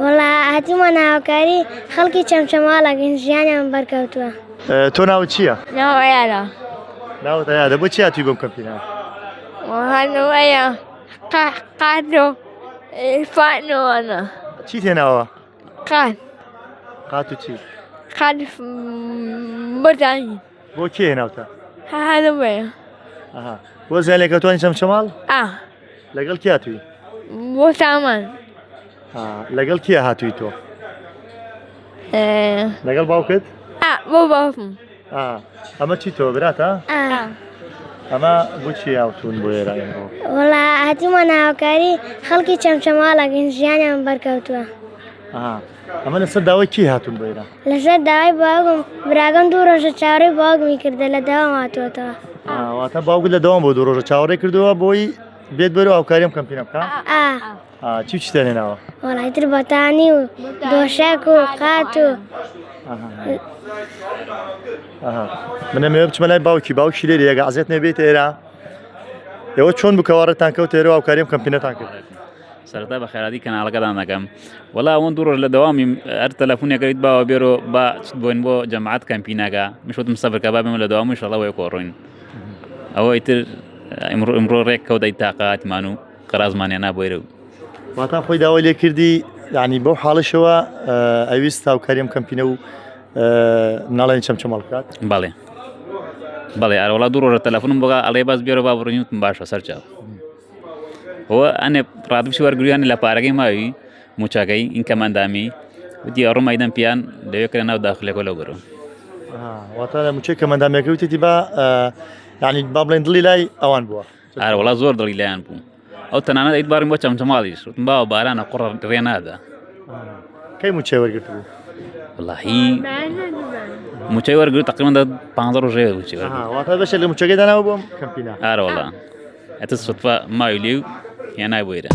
والله هاتیمە ناوکاری خەڵکی چەمچەماڵەکەن ژیانیان بەرکەوتووە. تۆ ناوت چییە؟ ناوەیەرە ناوت هەیە بۆ چی هاتووی بۆم کەمپینە؟ هەنوەیە قاتۆ فانۆوانە چی تێناوە؟ قات قات و چی؟ قات بەدانی بۆ کێ هێناوتە؟ هەنوەیە بۆ زیانێکە توانی چەمچەماڵ؟ لەگەڵ کێ هاتووی؟ بۆ سامان لەگەڵ کێ هاتووی تۆ؟ لەگەڵ باوکت؟ بۆ باوکم. ئەمە چی تۆ براتە؟ ئەمە بۆچی هاوتون بۆ ئێرە ئێمڕۆ؟ والله هاتیمە ناوکاری خەڵکی چەمچەماڵەکەن ژیانیان بەرکەوتووە. ئەمە لەسەر داوای کی هاتون بۆ ئێرە؟ لەسەر داوای باوکم براگەم 2 ڕۆژە چاوەڕێی باوکمی کردە لە داوام هاتووەتەوە. واتە باوکت لە دەوام بۆ 2 ڕۆژە چاوەڕێی کردووە بۆی بێت بەرەوە هاوکاری ئەم کەمپینە بکە؟ چی تێنێناوە؟ وەڵای تر بەتانی و دۆشک و قات و منە مێ بچمە لای باوکی لێرە ئەگە عەزێت نەبێت ئێرە ئێوە چۆن بکەوەڕێتان کەوت ئێرە و هاوکاری ئەم کەمپینەتان کرد؟ سەرەتا بە خێرایی کەناڵەکەتان دەکەم وەڵا ئەوەن 2 ڕۆژ لە دەوامی هەر تەلەفۆنێکەکەیت باوە بێرۆ با بۆین بۆ جەماعەت کەمپینەکە مشوتم سەبرکە با بێمە لە دەوامی ئینشەڵڵا وێ کۆڕۆین ئەوە ئیتر ئیمڕۆ ڕێک کەوتەی تاقاتمان و قەرازمانیانە بۆ ئێرە واتە خۆی داوای لێ کردی یعنی بەو حاڵشەوە ئەویست هاوکاری ئەم کەمپینە و ناڵێن چەمچەماڵ بکات؟ بەڵێ ئەوڵا 2 ڕۆژە تەلەفۆنم بۆگا ئەڵێ باس بێرە با بڕۆینوتم باشە سەرچاو هو ئەنێ ڕادبشی وەرگریانی لە پارەکەی ماوی موچاکەی این کەمەندامی وتی ئەڕۆمایدەم پیان لەوێکرە ناو داخلێکەوە لەو بەرەوە واتە لە موچەی کەمەندامێکی وتێتی بە یعنی با بڵێن دڵی لای ئەوان بووە وڵا زۆر دڵی لایەن بوو ئەو تەنانەت ئەیتبارم بۆ چەمچەماڵیش وتم باوە بارانە قوڕە ڕێ نادا کەی موچەی وەرگرت بوو؟ وەڵاهی موچەی وەرگرت تقریبا 15 ڕۆژێ موچەی واتە بەشێک لە موچەکەی داناوە بۆم کەمپینە؟ وەڵا ئەتە سوتفا ماوی لێو هێنای بۆ ئێرە